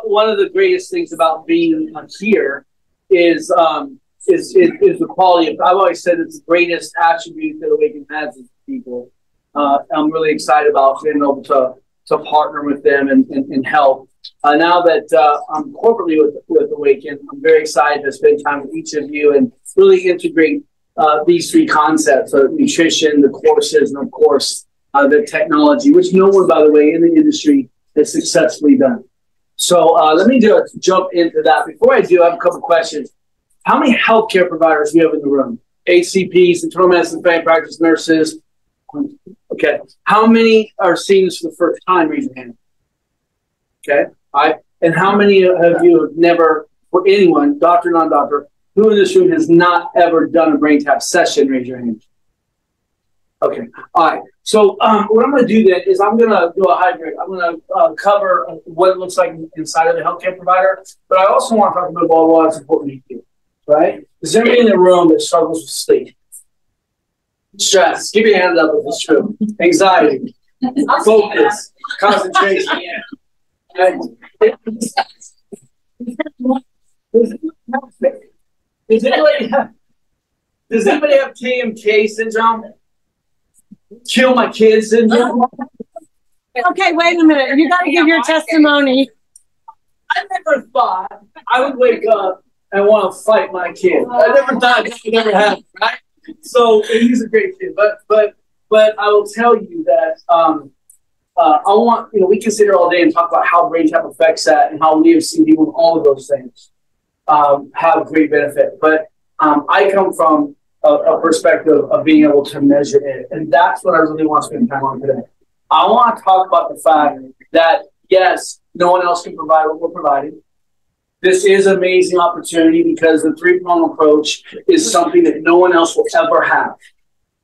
one of the greatest things about being here is the quality of. I've always said it's the greatest attribute that Awaken has is people. I'm really excited about being able to partner with them and help. Now that I'm corporately with Awaken, I'm very excited to spend time with each of you and really integrate these three concepts of nutrition, the courses, and of course, the technology, which no one, by the way, in the industry has successfully done. So let me just jump into that. Before I do, I have a couple questions. How many healthcare providers do you have in the room? HCPs, internal medicine, family practice nurses. Okay. How many are seeing this for the first time? Raise your hand. Okay. All right. And how many of you have never, for anyone, doctor, non-doctor, who in this room has not ever done a brain tap session? Raise your hand. Okay. All right. So what I'm going to do then is I'm going to do a hybrid. I'm going to cover what it looks like inside of the healthcare provider, but I also want to talk about why it's important to you, right? Is there anybody in the room that struggles with sleep? Stress. Give your hand up if it's true. Anxiety. Focus. Concentration. Does anybody have KMK syndrome? Kill my kids syndrome? Okay, wait a minute. You got to give your testimony. I never thought I would wake up and want to fight my kid. I never thought that would ever happen, right? So he's a great kid, but I will tell you that I want, we can sit here all day and talk about how brain tap affects that and how we have seen people with all of those things have great benefit. But I come from a perspective of being able to measure it, and that's what I really want to spend time on today. I want to talk about the fact that yes, no one else can provide what we're providing. This is an amazing opportunity because the three-prong approach is something that no one else will ever have.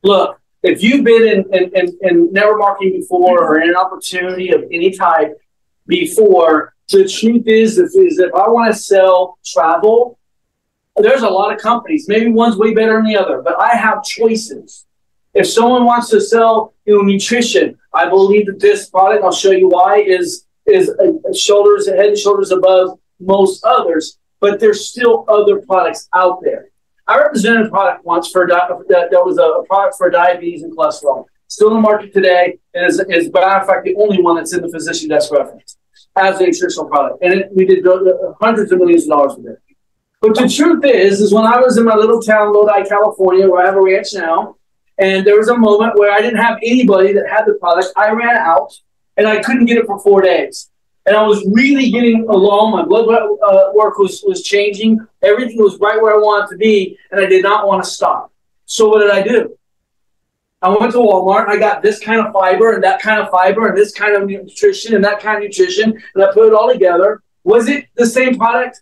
Look, if you've been in network marketing before or in an opportunity of any type before, the truth is if I want to sell travel, there's a lot of companies. Maybe one's way better than the other, but I have choices. If someone wants to sell, nutrition, I believe that this product, I'll show you why, is head and shoulders above most others, but there's still other products out there. I represented a product once that was a product for diabetes and cholesterol. Still in the market today, and is a matter of fact the only one that's in the physician desk reference as a nutritional product. And we did hundreds of millions of dollars with it. But the truth is when I was in my little town, Lodi, California, where I have a ranch now, and there was a moment where I didn't have anybody that had the product. I ran out, and I couldn't get it for 4 days. And I was really getting along. My blood work was changing. Everything was right where I wanted to be, and I did not want to stop. So what did I do? I went to Walmart, and I got this kind of fiber and that kind of fiber and this kind of nutrition and that kind of nutrition, and I put it all together. Was it the same product?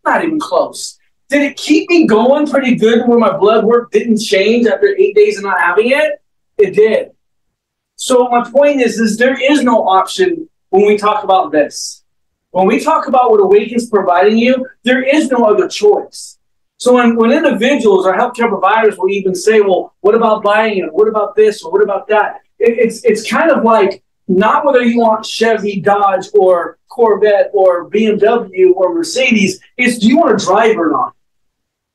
Not even close. Did it keep me going pretty good where my blood work didn't change after 8 days of not having it? It did. So my point is there is no option when we talk about this. When we talk about what Awaken's providing you, there is no other choice. So when individuals or healthcare providers will even say, well, what about buying it? What about this? Or what about that? It's kind of like not whether you want Chevy, Dodge, or Corvette, or BMW, or Mercedes. It's do you want to drive or not?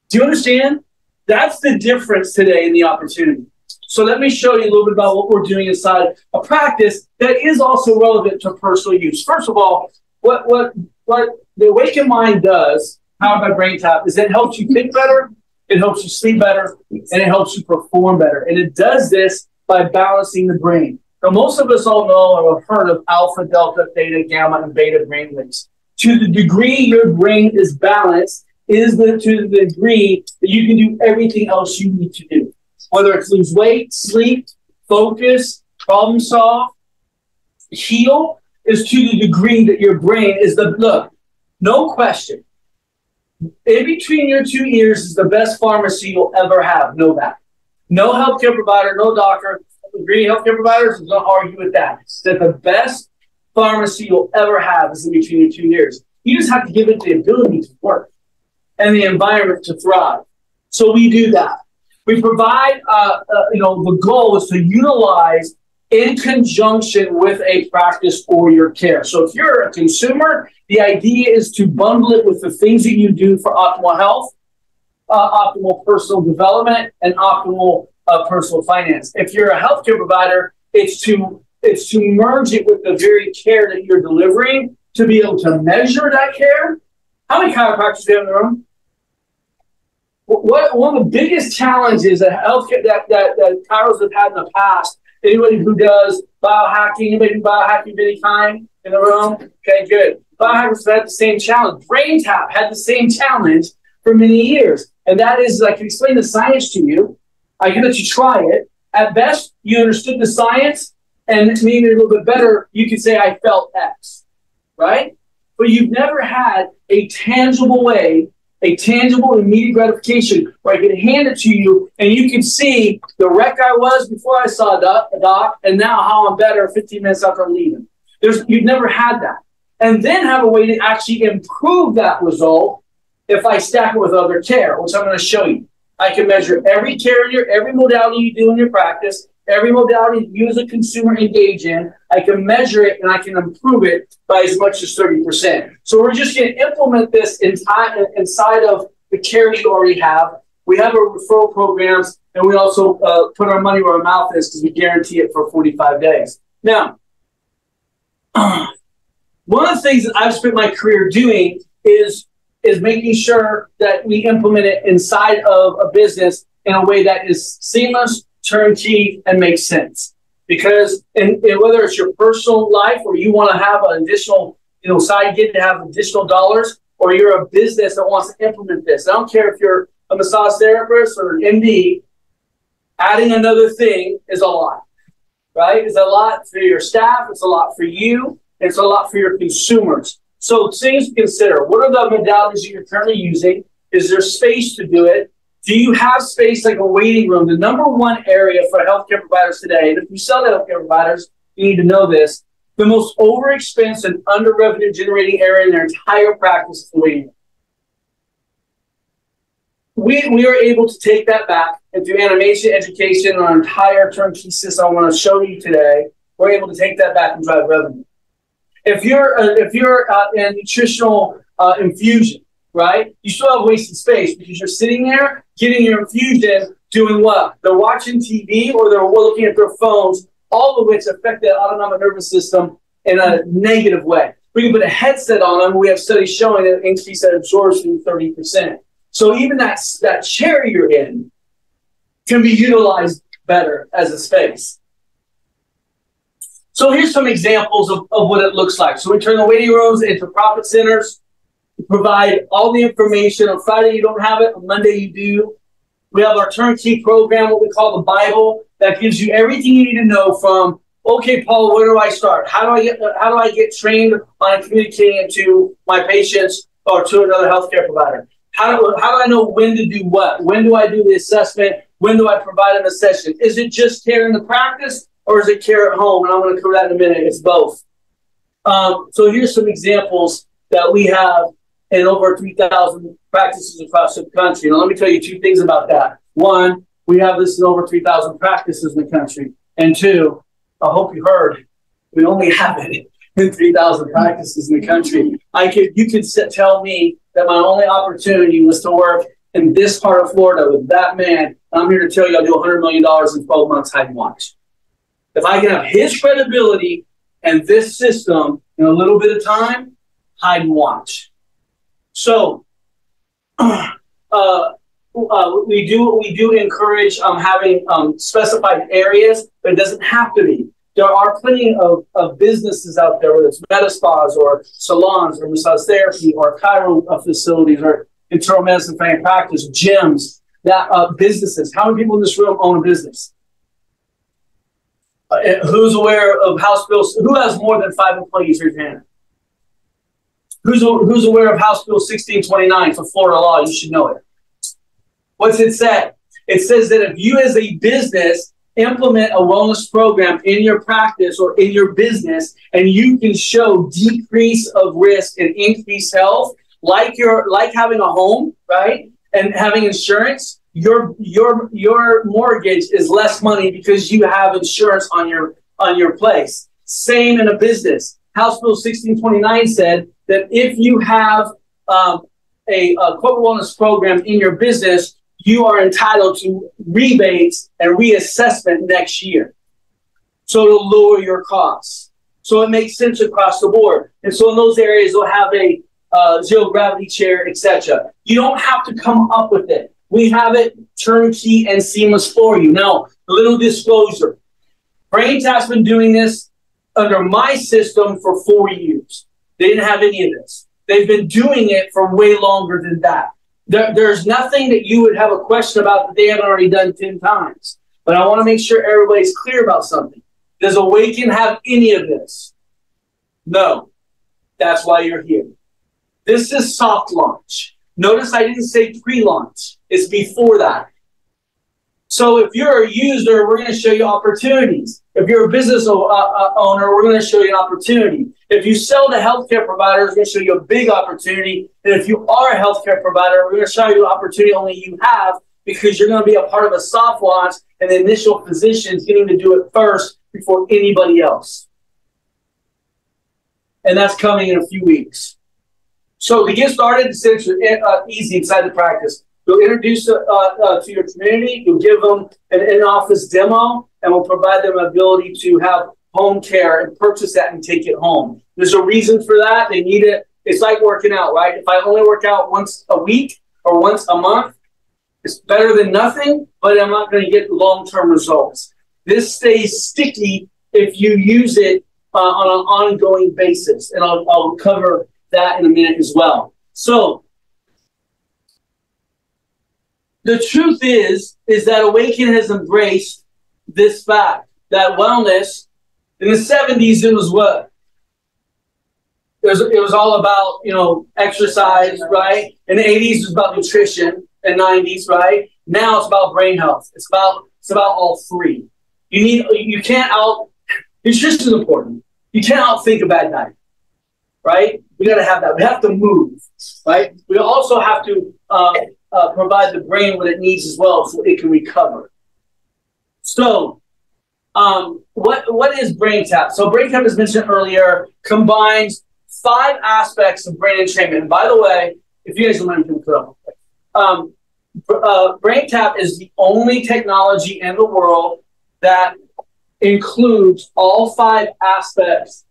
Do you understand? That's the difference today in the opportunity. So let me show you a little bit about what we're doing inside a practice that is also relevant to personal use. First of all, what the Awaken Mind does, powered by Brain Tap, is it helps you think better, it helps you sleep better, and it helps you perform better. And it does this by balancing the brain. Now, most of us all know or have heard of alpha, delta, theta, gamma, and beta brainwaves. To the degree your brain is balanced, to the degree that you can do everything else you need to do. Whether it's lose weight, sleep, focus, problem solve, heal, is to the degree that your brain is look, no question. In between your two ears is the best pharmacy you'll ever have. Know that. No healthcare provider, no doctor, agree healthcare providers is going to argue with that. That the best pharmacy you'll ever have is in between your two ears. You just have to give it the ability to work and the environment to thrive. So we do that. We provide, the goal is to utilize in conjunction with a practice for your care. So if you're a consumer, The idea is to bundle it with the things that you do for optimal health, optimal personal development, and optimal personal finance. If you're a healthcare provider, it's to merge it with the very care that you're delivering, to be able to measure that care. How many chiropractors do you have in the room? One of the biggest challenges that healthcare that chiros have had in the past, anybody who does biohacking, anybody who biohacking of any kind in the room? Okay, good. Biohackers have had the same challenge. Brain Tap had the same challenge for many years. And that is, I can explain the science to you. I can let you try it. At best, you understood the science, and maybe a little bit better, you could say, I felt X, right? But you've never had a tangible way, a tangible immediate gratification where I can hand it to you and you can see the wreck I was before I saw a doc and now how I'm better 15 minutes after I'm leaving. You've never had that. And then have a way to actually improve that result if I stack it with other care, which I'm going to show you. I can measure every care, every modality you do in your practice, every modality you as a consumer engage in. I can measure it and I can improve it by as much as 30%. So we're just going to implement this inside of the care you already have. We have our referral programs, and we also put our money where our mouth is because we guarantee it for 45 days. Now, one of the things that I've spent my career doing is making sure that we implement it inside of a business in a way that is seamless, turnkey, and makes sense. Because whether it's your personal life or you want to have an additional side gig to have additional dollars, or you're a business that wants to implement this. I don't care if you're a massage therapist or an MD, adding another thing is a lot, right? It's a lot for your staff. It's a lot for you. It's a lot for your consumers. So things to consider. What are the modalities that you're currently using? Is there space to do it? Do you have space like a waiting room? The number one area for healthcare providers today, and if you sell to healthcare providers, you need to know this, the most overexpensive and under-revenue generating area in their entire practice is the waiting room. We are able to take that back and through animation, education, and our entire turnkey system I want to show you today, we're able to take that back and drive revenue. If you're in nutritional infusion, right, you still have wasted space because you're sitting there getting your infusion, doing what? They're watching TV or they're looking at their phones, all of which affect the autonomic nervous system in a negative way. We can put a headset on them. We have studies showing that increase that absorption 30%. So even that chair you're in can be utilized better as a space. So here's some examples of what it looks like. So we turn the waiting rooms into profit centers. We provide all the information. On Friday, you don't have it. On Monday, you do. We have our turnkey program, what we call the Bible, that gives you everything you need to know from, okay, Paul, where do I start? How do I get trained on communicating it to my patients or to another healthcare provider? How do I know when to do what? When do I do the assessment? When do I provide them a session? Is it just care in the practice or is it care at home? And I'm going to cover that in a minute. It's both. So here's some examples that we have in over 3,000 practices across the country. Now, let me tell you two things about that. One, we have this in over 3,000 practices in the country. And two, I hope you heard, we only have it in 3,000 practices in the country. You could tell me that my only opportunity was to work in this part of Florida with that man. I'm here to tell you I'll do $100 million in 12 months, hide and watch. If I can have his credibility and this system in a little bit of time, hide and watch. So we do encourage having specified areas, but it doesn't have to be. There are plenty of businesses out there, whether it's med spas or salons or massage therapy or chiro facilities or internal medicine family practice, gyms, that businesses. How many people in this room own a business? Who's aware of House Bill? Who has more than 5 employees? Raise your hand. Who's aware of House Bill 1629 for Florida law? You should know it. What's it say? It says that if you as a business implement a wellness program in your practice or in your business, and you can show decrease of risk and increased health, like having a home, right, and having insurance, your mortgage is less money because you have insurance on your place. Same in a business. House Bill 1629 said that if you have a corporate wellness program in your business, you are entitled to rebates and reassessment next year. So to lower your costs. So it makes sense across the board. And so in those areas, they'll have a zero gravity chair, etc. You don't have to come up with it. We have it turnkey and seamless for you. Now, a little disclosure. BrainTap's been doing this under my system for 4 years. They didn't have any of this. They've been doing it for way longer than that. There's nothing that you would have a question about that they haven't already done 10 times. But I want to make sure everybody's clear about something. Does Awaken have any of this? No. That's why you're here. This is soft launch. Notice I didn't say pre-launch. It's before that. So if you're a user, we're going to show you opportunities. If you're a business owner, we're going to show you an opportunity. If you sell to healthcare providers, we're going to show you a big opportunity. And if you are a healthcare provider, we're going to show you an opportunity only you have, because you're going to be a part of a soft launch and the initial physicians getting to do it first before anybody else. And that's coming in a few weeks. So to get started, it's easy inside the practice. You'll introduce to your community. You'll give them an in-office demo, and we'll provide them the ability to have home care and purchase that and take it home. There's a reason for that. They need it. It's like working out, right? If I only work out once a week or once a month, it's better than nothing, but I'm not going to get long-term results. This stays sticky if you use it on an ongoing basis, and I'll cover that in a minute as well. So the truth is that Awaken has embraced this fact that wellness, in the 70s, it was what? It was all about, exercise, right? In the 80s, it was about nutrition, and 90s, right? Now it's about brain health. It's about all three. Nutrition is important. You can't outthink a bad diet, right? We got to have that. We have to move, right? We also have to provide the brain what it needs as well so it can recover. So what is BrainTap? So BrainTap, as mentioned earlier, combines 5 aspects of brain entrainment. And by the way, if you guys don't mind, put up. BrainTap is the only technology in the world that includes all 5 aspects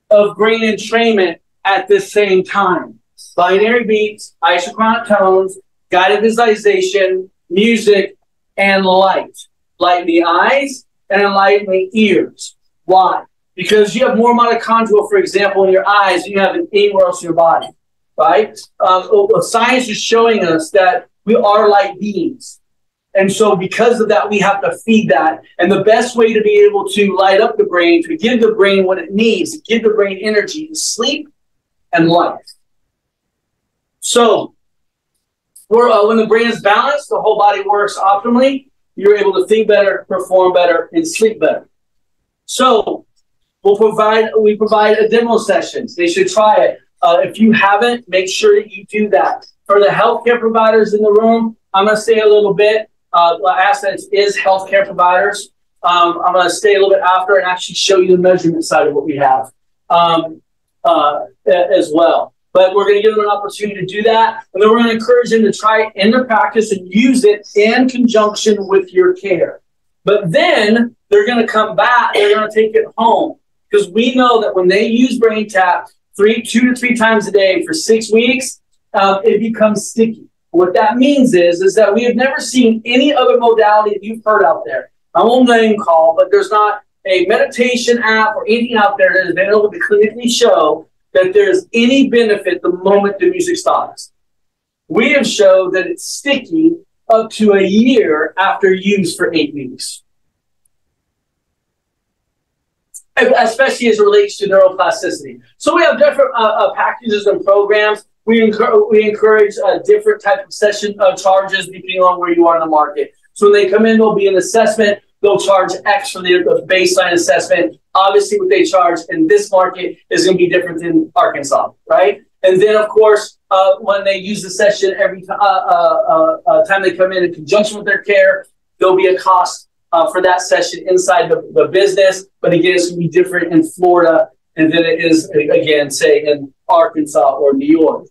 of brain entrainment at the same time. Binary beats, isochronic tones, guided visualization, music, and light. Light in the eyes and light in the ears. Why? Because you have more mitochondria, for example, in your eyes than you have in anywhere else in your body, right? Science is showing us that we are light beings. And so because of that, we have to feed that. And the best way to be able to light up the brain, to give the brain what it needs, to give the brain energy, is sleep and life. So when the brain is balanced, the whole body works optimally. You're able to think better, perform better, and sleep better. So we provide a demo sessions. They should try it. If you haven't, make sure that you do that. For the healthcare providers in the room, I'm going to say a little bit. Assets is healthcare providers. I'm going to stay a little bit after and actually show you the measurement side of what we have as well. But we're going to give them an opportunity to do that. And then we're going to encourage them to try it in their practice and use it in conjunction with your care. But then they're going to come back. They're going to take it home. Because we know that when they use BrainTap 2 to 3 times a day for 6 weeks, it becomes sticky. What that means is that we have never seen any other modality that you've heard out there. I won't name call, but there's not a meditation app or anything out there that has been able to clinically show that there's any benefit the moment the music stops. We have showed that it's sticky up to a year after use for 8 weeks. Especially as it relates to neuroplasticity. So we have different packages and programs. We encourage different type of session charges depending on where you are in the market. So when they come in, there'll be an assessment. They'll charge X for the baseline assessment. Obviously, what they charge in this market is going to be different than Arkansas, right? And then, of course, when they use the session every time they come in conjunction with their care, there'll be a cost for that session inside the business. But again, it's going to be different in Florida than it is, again, say, in Arkansas or New York.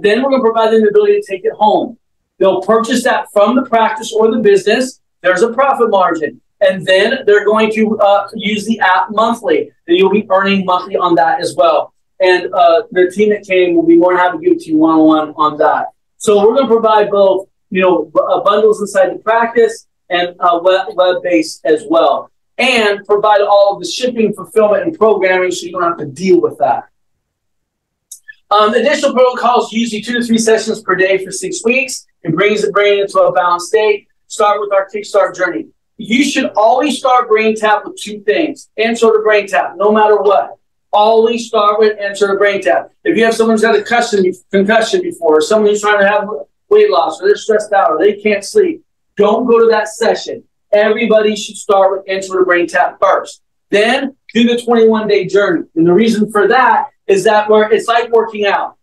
Then we're going to provide them the ability to take it home. They'll purchase that from the practice or the business. There's a profit margin. And then they're going to use the app monthly. And you'll be earning monthly on that as well. And the team that came will be more than happy to give it to you one-on-one on that. So we're going to provide both, bundles inside the practice and web-based as well. And provide all of the shipping, fulfillment, and programming so you don't have to deal with that. Additional protocols, usually 2 to 3 sessions per day for 6 weeks. It brings the brain into a balanced state. Start with our Kickstart journey. You should always start Brain Tap with 2 things. Answer the Brain Tap, no matter what. Always start with Answer the Brain Tap. If you have someone who's had a concussion before, or someone who's trying to have weight loss, or they're stressed out, or they can't sleep, don't go to that session. Everybody should start with Answer the Brain Tap first. Then do the 21-day journey. And the reason for that is that it's like working out.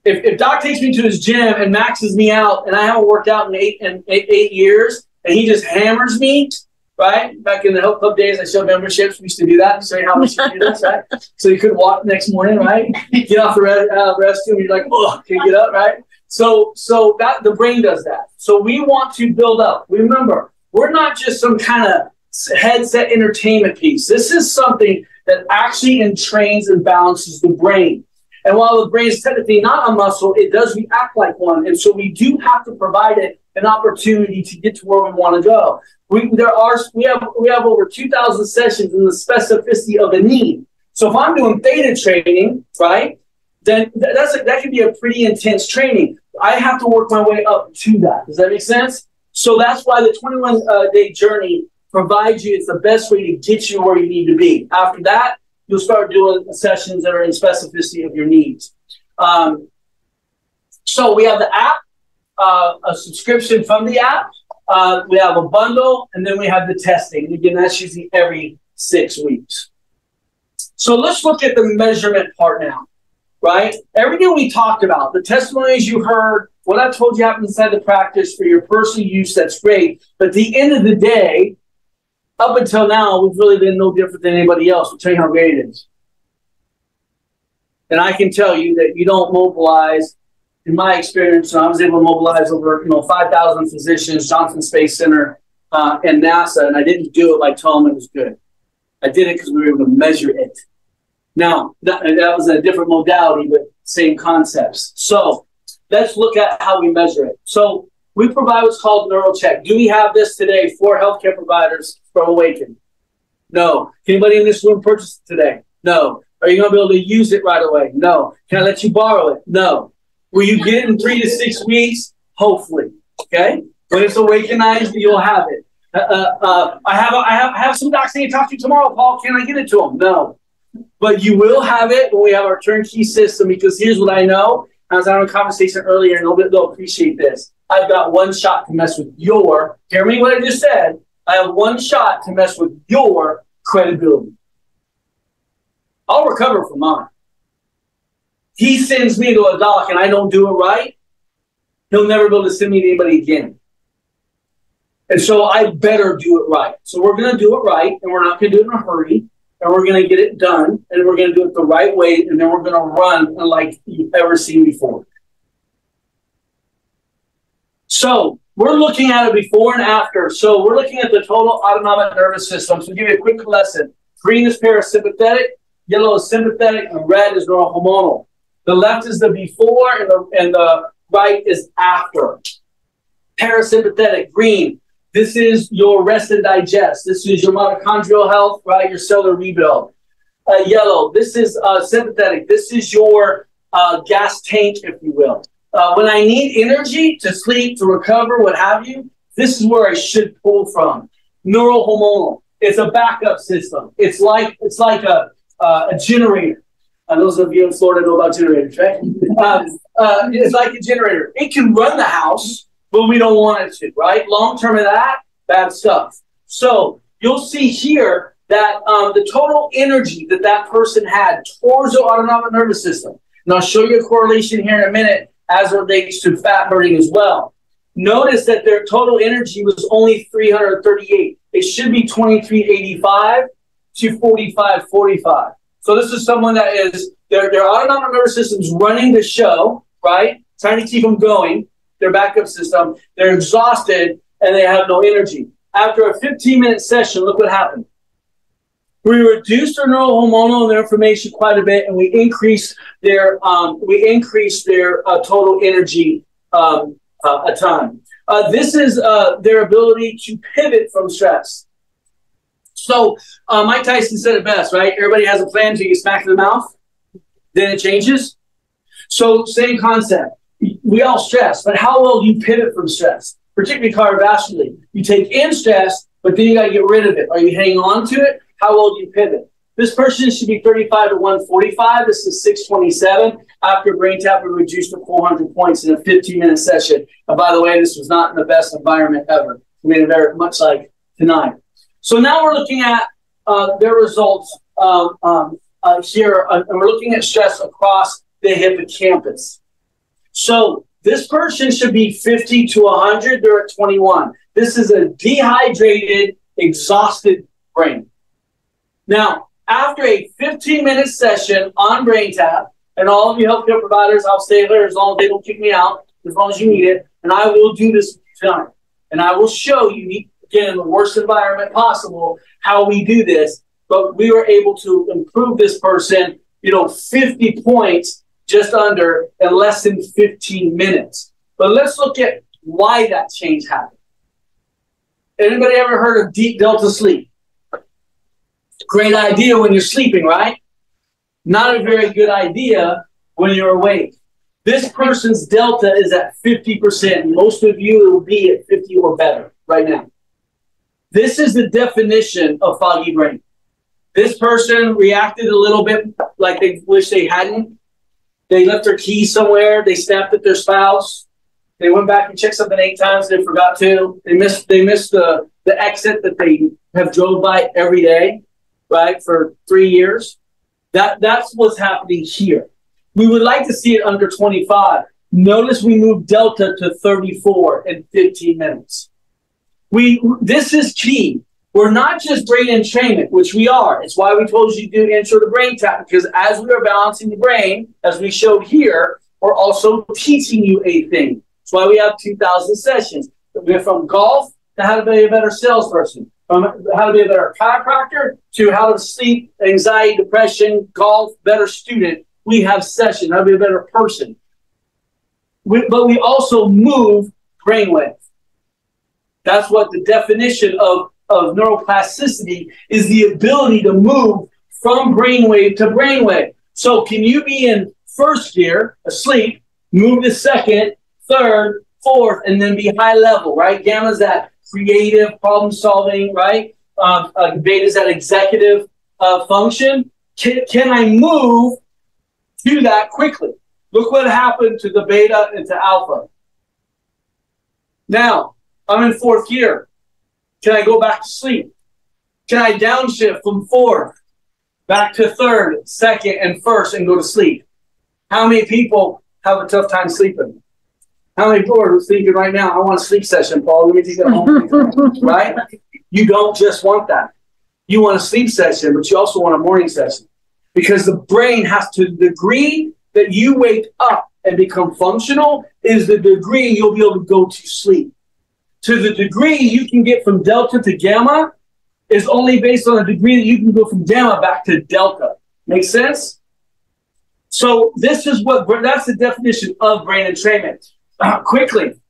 If Doc takes me to his gym and maxes me out, and I haven't worked out in eight years, and he just hammers me, right? Back in the health club days, I showed memberships. We used to do that. Show you how much you do this, right? So you could walk the next morning, right? Get off the restroom, you're like, oh, can't get up, right? So that the brain does that. So we want to build up. Remember, we're not just some kind of headset entertainment piece. This is something that actually entrains and balances the brain. And while the brain is technically not a muscle, it does react like one. And so we do have to provide it an opportunity to get to where we want to go. We have over 2,000 sessions in the specificity of a need. So if I'm doing theta training, right, then that can be a pretty intense training. I have to work my way up to that. Does that make sense? So that's why the 21-day journey provides you, it's the best way to get you where you need to be. After that, you'll start doing sessions that are in specificity of your needs. So we have the app, a subscription from the app. We have a bundle, and then we have the testing. And again, that's usually every 6 weeks. So let's look at the measurement part now, right? Everything we talked about, the testimonies you heard, what I told you happened inside the practice for your personal use, that's great. But at the end of the day, up until now, we've really been no different than anybody else. We'll tell you how great it is. And I can tell you that you don't mobilize. In my experience, I was able to mobilize over 5,000 physicians, Johnson Space Center, and NASA, and I didn't do it by telling them it was good. I did it because we were able to measure it. Now, that was a different modality, but same concepts. So let's look at how we measure it. So we provide what's called NeuroCheck. Do we have this today for healthcare providers from Awaken? No. Can anybody in this room purchase it today? No. Are you going to be able to use it right away? No. Can I let you borrow it? No. Will you get it in 3 to 6 weeks? Hopefully. Okay? When it's awakenized, you'll have it. I have some docs I need to talk to you tomorrow, Paul. Can I get it to them? No. But you will have it when we have our turnkey system, because here's what I know. I was having a conversation earlier, and they'll appreciate this. I've got one shot to mess with hear me what I just said. I have one shot to mess with your credibility. I'll recover from mine. He sends me to a doc and I don't do it right, he'll never be able to send me to anybody again. And so I better do it right. So we're going to do it right, and we're not going to do it in a hurry, and we're going to get it done, and we're going to do it the right way, and then we're going to run like you've ever seen before. So we're looking at it before and after. So we're looking at the total autonomic nervous system. So to give you a quick lesson, green is parasympathetic, yellow is sympathetic, and red is neurohormonal. The left is the before, and the right is after. Parasympathetic, green. This is your rest and digest. This is your mitochondrial health, right? Your cellular rebuild. Yellow, this is sympathetic. This is your gas tank, if you will. When I need energy to sleep, to recover, what have you, this is where I should pull from. Neurohormonal. It's a backup system. It's like a generator. Those of you in Florida know about generators, right? It's like a generator. It can run the house, but we don't want it to, right? Long term of that, bad stuff. So you'll see here that the total energy that person had towards the autonomic nervous system. And I'll show you a correlation here in a minute as it relates to fat burning as well. Notice that their total energy was only 338. It should be 2385 to 4545. So this is someone that is, their autonomic nervous system's running the show, right? Trying to keep them going, their backup system. They're exhausted and they have no energy. After a 15-minute session, look what happened. We reduced their neurohormonal and their inflammation quite a bit, and we increased their total energy a time. This is their ability to pivot from stress. So Mike Tyson said it best, right? Everybody has a plan until you get smacked in the mouth, then it changes. So same concept. We all stress, but how well do you pivot from stress, particularly cardiovascularly? You take in stress, but then you got to get rid of it. Are you hanging on to it? How well do you pivot? This person should be 35 to 145. This is 627. After brain tap, we reduced to 400 points in a 15-minute session. And by the way, this was not in the best environment ever. We made it very much like tonight. So now we're looking at their results here, and we're looking at stress across the hippocampus. So this person should be 50 to 100. They're at 21. This is a dehydrated, exhausted brain. Now, after a 15-minute session on brain tap, and all of you healthcare providers, I'll stay there as long as they don't kick me out, as long as you need it, and I will do this tonight. And I will show you, again, in the worst environment possible, how we do this. But we were able to improve this person, 50 points just under in less than 15 minutes. But let's look at why that change happened. Anybody ever heard of deep delta sleep? Great idea when you're sleeping, right? Not a very good idea when you're awake. This person's delta is at 50%. Most of you will be at 50 or better right now. This is the definition of foggy brain. This person reacted a little bit like they wish they hadn't. They left their keys somewhere. They snapped at their spouse. They went back and checked something 8 times. They forgot to. They missed the exit that they have drove by every day, right, for 3 years. That's what's happening here. We would like to see it under 25. Notice we moved delta to 34 in 15 minutes. This is key. We're not just brain entrainment, which we are. It's why we told you to do intro to brain tap, because as we are balancing the brain, as we showed here, we're also teaching you a thing. That's why we have 2,000 sessions. We went from golf to how to be a better salesperson, from how to be a better chiropractor to how to sleep, anxiety, depression, golf, better student. We have sessions, how to be a better person. But we also move brainwave. That's what the definition of neuroplasticity is, the ability to move from brainwave to brainwave. So can you be in first gear, asleep, move to second, third, fourth, and then be high level, right? Gamma is that creative problem solving, right? Beta is that executive function. Can I move to that quickly? Look what happened to the beta and to alpha. Now, I'm in fourth gear. Can I go back to sleep? Can I downshift from fourth back to third, second, and first and go to sleep? How many people have a tough time sleeping? How many people are thinking right now, I want a sleep session, Paul? Let me take that home. Right? You don't just want that. You want a sleep session, but you also want a morning session. Because the brain has to, the degree that you wake up and become functional is the degree you'll be able to go to sleep. To the degree you can get from delta to gamma is only based on the degree that you can go from gamma back to delta. Make sense? So this is that's the definition of brain entrainment. Quickly,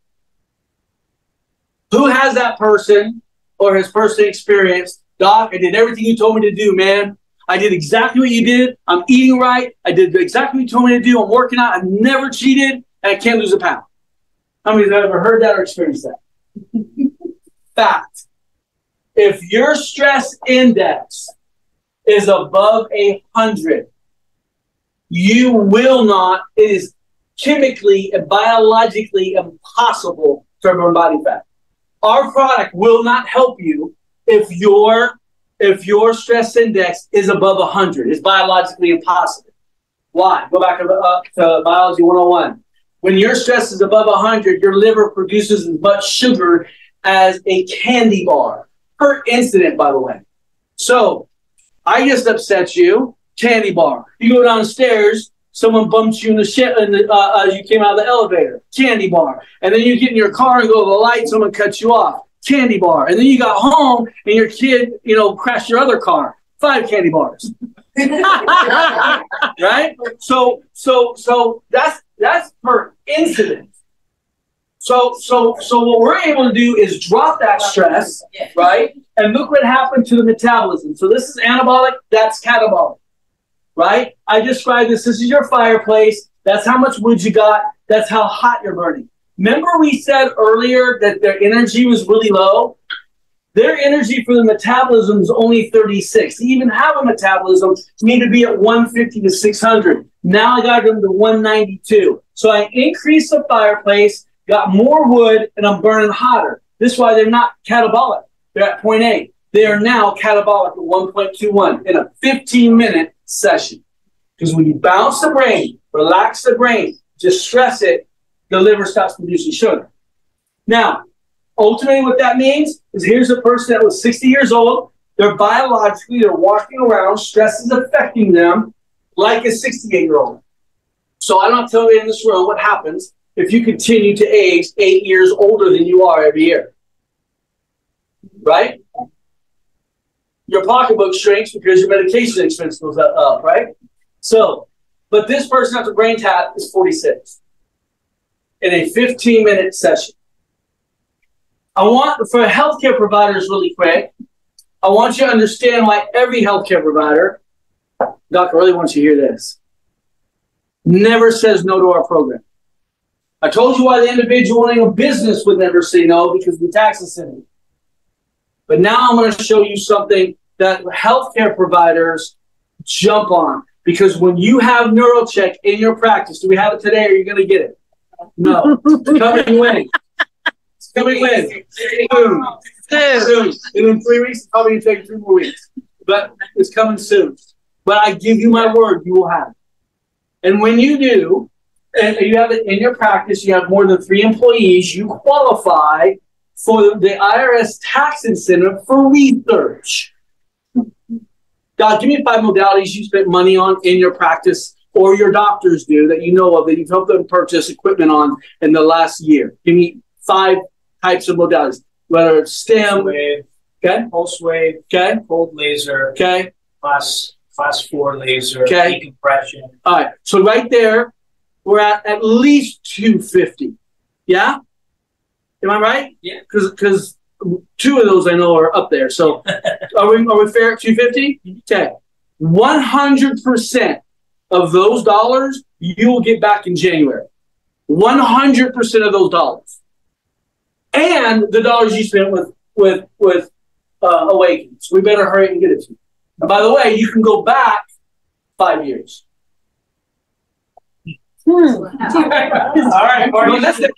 who has that person or has personally experienced, Doc, I did everything you told me to do, man. I did exactly what you did. I'm eating right. I did exactly what you told me to do. I'm working out. I've never cheated, and I can't lose a pound. How many have ever heard that or experienced that? Fact. If your stress index is above 100, you will not, it is chemically and biologically impossible to burn body fat. Our product will not help you if your stress index is above 100. It's biologically impossible. Why? Go back to Biology 101. When your stress is above 100, your liver produces as much sugar as a candy bar per incident, by the way. So I just upset you. candy bar. You go downstairs, someone bumps you in the shit as you came out of the elevator, candy bar. And then you get in your car and go to the light, someone cuts you off, candy bar. And then you got home and your kid, crashed your other car, 5 candy bars. Right? So that's per incident. So what we're able to do is drop that stress, right? And look what happened to the metabolism. So this is anabolic, that's catabolic, right? I described this. This is your fireplace. That's how much wood you got. That's how hot you're burning. Remember we said earlier that their energy was really low? Their energy for the metabolism is only 36. To even have a metabolism, you need to be at 150 to 600. Now I got them to 192. So I increased the fireplace, got more wood, and I'm burning hotter. This is why they're not catabolic. They're at 0.8. They are now catabolic at 1.21 in a 15-minute session. Because when you bounce the brain, relax the brain, just stress it, the liver stops producing sugar. Now, ultimately what that means is here's a person that was 60 years old. They're walking around, stress is affecting them like a 68-year-old. So I don't tell you in this room what happens if you continue to age 8 years older than you are every year. Right? Your pocketbook shrinks because your medication expense goes up, right? So, but this person after brain tap is 46 in a 15-minute session. I want, for healthcare providers really quick, I want you to understand why every healthcare provider, Doc, I really want you to hear this, never says no to our program. I told you why the individual owning a business would never say no, because the tax incentive. But now I'm going to show you something that healthcare providers jump on. Because when you have NeuroCheck in your practice, do we have it today or are you going to get it? No. It's coming when? It's coming when? Soon. And in 3 weeks, it's probably going to take 3 more weeks. But it's coming soon. But I give you my word, you will have it. And when you do, and you have it in your practice, you have more than 3 employees, you qualify for the IRS tax incentive for research. God, give me 5 modalities you spent money on in your practice or your doctors do that you know of that you've helped them purchase equipment on in the last year. Give me 5 types of modalities, whether it's STEM, wave, okay, pulse wave, okay, cold laser, okay, class 4 laser, okay, decompression. All right, so right there, we're at least 250. Yeah? Am I right? Yeah. Because 2 of those I know are up there. So are we fair at 250? Okay. 100% of those dollars you will get back in January. 100% of those dollars. And the dollars you spent with Awaken. So we better hurry and get it to you. And by the way, you can go back 5 years. All right. Well, that's it.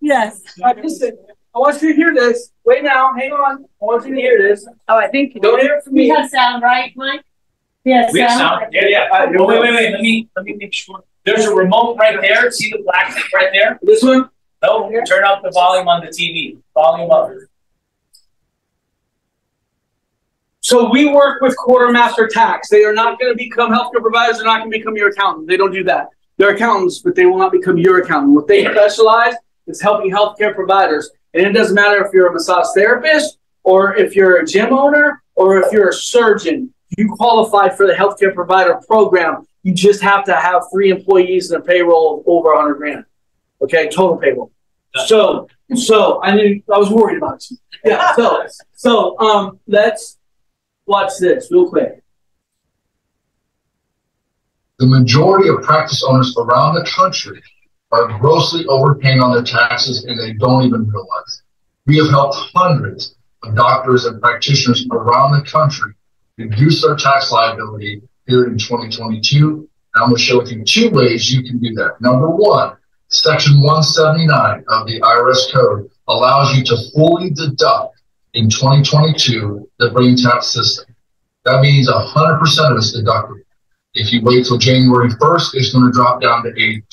Yes. Listen, I want you to hear this. Wait now, hang on. I want you to hear this. Oh, I think Don't hear it from me. We have sound, right, Mike? Yes. We have sound. Yeah. Wait. Let me make sure. There's a remote right there. See the black thing right there? This one? No, turn up the volume on the TV. Volume up. So we work with Quartermaster Tax. They are not going to become healthcare providers. They're not going to become your accountant. They don't do that. They're accountants, but they will not become your accountant. What they specialize is helping healthcare providers. And it doesn't matter if you're a massage therapist or if you're a gym owner or if you're a surgeon. You qualify for the healthcare provider program. You just have to have 3 employees and a payroll of over 100 grand. Okay, total payroll. So I was worried about you. Yeah. So let's watch this real quick. The majority of practice owners around the country are grossly overpaying on their taxes and they don't even realize it. We have helped hundreds of doctors and practitioners around the country reduce their tax liability here in 2022. And I'm going to share with you 2 ways you can do that. Number 1, Section 179 of the IRS code allows you to fully deduct in 2022 the brain tap system. That means 100% of it's deductible. If you wait till January 1st, it's going to drop down to 80%.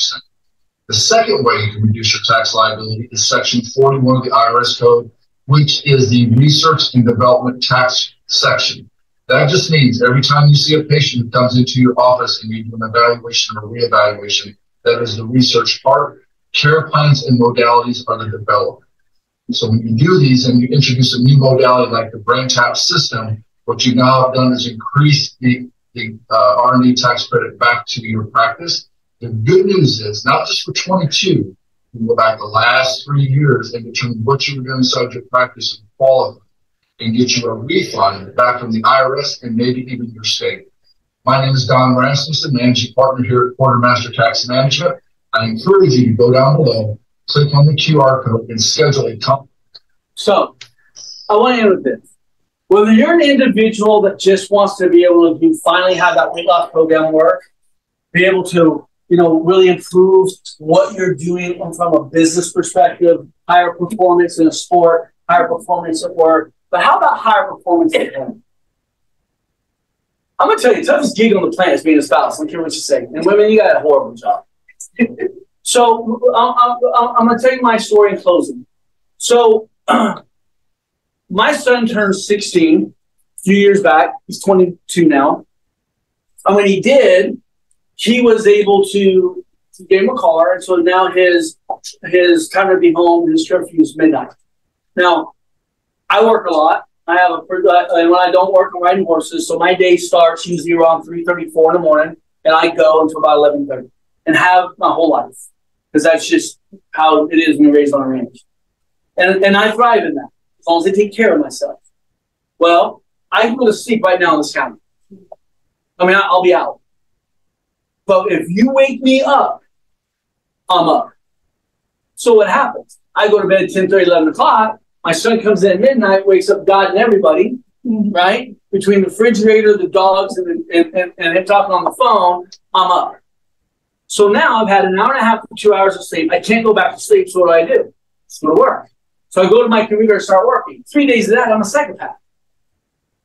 The second way you can reduce your tax liability is Section 41 of the IRS Code, which is the research and development tax section. That just means every time you see a patient who comes into your office and you do an evaluation or reevaluation, that is the research part. Care plans and modalities are the development. So when you do these and you introduce a new modality like the brain tap system, what you now have done is increase the R&D tax credit back to your practice. The good news is, not just for 22, you can go back the last 3 years and determine what you were doing inside your practice and qualify and get you a refund back from the IRS and maybe even your state. My name is Don Rasmussen, managing partner here at Quartermaster Tax Management. I encourage you to go down below, click on the QR code, and schedule a conference. So, I want to end with this. Whether you're an individual that just wants to be able to finally have that weight loss program work, be able to really improve what you're doing from a business perspective, higher performance in a sport, higher performance at work. But how about higher performance at home? I'm going to tell you, the toughest gig on the planet is being a spouse. I don't care what you say. And women, you got a horrible job. So I'm going to tell you my story in closing. So my son turned 16 a few years back. He's 22 now. And when he did, he was able to get him a car, and so now his time to be home, his curfew is midnight. Now, I work a lot. I have and when I don't work, I'm riding horses, so my day starts usually around 3:34 in the morning, and I go until about 11:30, and have my whole life, because that's just how it is when you're raised on a ranch. And I thrive in that, as long as I take care of myself. Well, I go to sleep right now on this counter. I mean, I'll be out. But if you wake me up, I'm up. So what happens? I go to bed at 10:30, 11 o'clock. My son comes in at midnight, wakes up God and everybody, right? Between the refrigerator, the dogs, and him talking on the phone, I'm up. So now I've had an hour and a half to 2 hours of sleep. I can't go back to sleep, so what do? Just go to work. So I go to my computer and start working. 3 days of that, I'm a psychopath.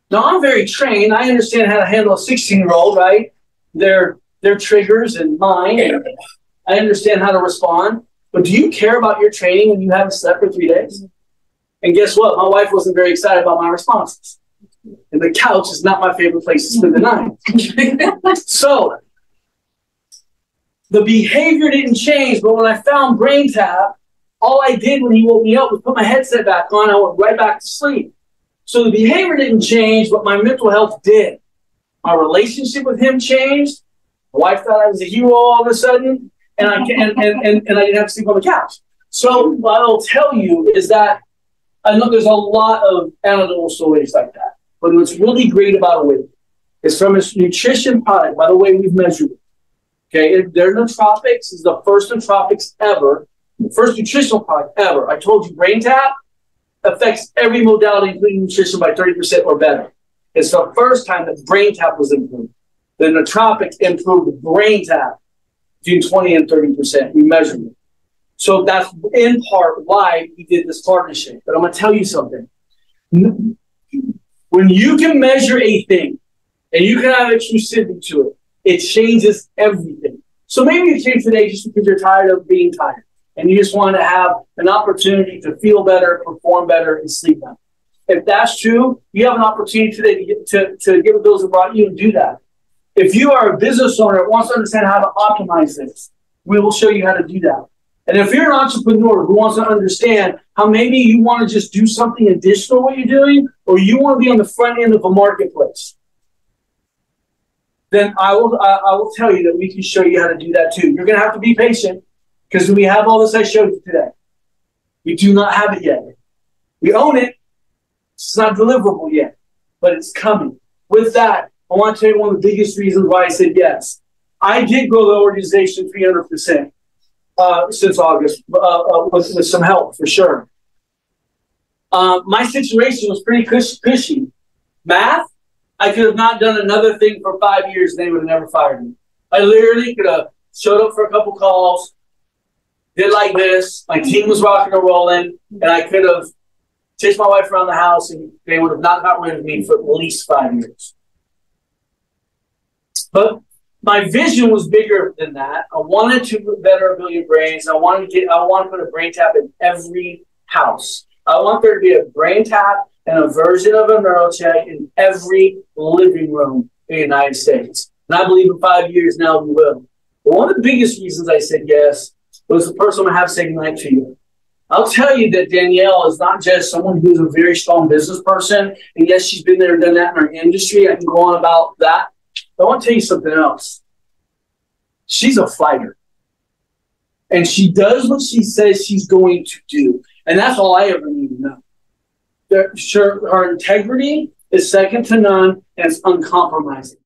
Now, I'm very trained. I understand how to handle a 16-year-old, right? Their triggers and mine. I understand how to respond. But do you care about your training when you haven't slept for 3 days? And guess what? My wife wasn't very excited about my responses. And the couch is not my favorite place to spend the night. So the behavior didn't change, but when I found Brain Tap, all I did when he woke me up was put my headset back on. I went right back to sleep. So the behavior didn't change, but my mental health did. My relationship with him changed. My wife thought I was a hero all of a sudden, and I didn't have to sleep on the couch. So what I'll tell you is that I know there's a lot of anecdotal stories like that, but what's really great about Awaken is from its nutrition product, by the way we've measured it. Okay, their nootropics is the first nootropics ever, the first nutritional product ever. I told you Brain Tap affects every modality, including nutrition, by 30% or better. It's the first time that Brain Tap was improved. The nootropics improved the Brain Tap between 20 and 30%. We measured it. So that's in part why we did this partnership. But I'm going to tell you something. When you can measure a thing and you can have exclusivity to it, it changes everything. So maybe you came today just because you're tired of being tired and you just want to have an opportunity to feel better, perform better, and sleep better. If that's true, you have an opportunity today to get with those who brought you and do that. If you are a business owner that wants to understand how to optimize this, we will show you how to do that. And if you're an entrepreneur who wants to understand how maybe you want to just do something additional to what you're doing, or you want to be on the front end of a marketplace, then I will tell you that we can show you how to do that too. You're going to have to be patient because we have all this I showed you today. We do not have it yet. We own it. It's not deliverable yet, but it's coming. With that, I want to tell you one of the biggest reasons why I said yes. I did grow the organization 300% since August with some help for sure. My situation was pretty cushy. Math, I could have not done another thing for 5 years and they would have never fired me. I literally could have showed up for a couple calls, did like this, my team was rocking and rolling, and I could have chased my wife around the house and they would have not got rid of me for at least 5 years. But my vision was bigger than that. I wanted to better a billion brains. I want to put a brain tap in every house. I want there to be a brain tap and a version of a neurocheck in every living room in the United States. And I believe in 5 years now we will. But one of the biggest reasons I said yes was the person I'm going to have say goodnight to you. I'll tell you that Danielle is not just someone who's a very strong business person. And yes, she's been there and done that in her industry. I can go on about that. But I want to tell you something else. She's a fighter. And she does what she says she's going to do. And that's all I ever need to know. Her integrity is second to none, and it's uncompromising.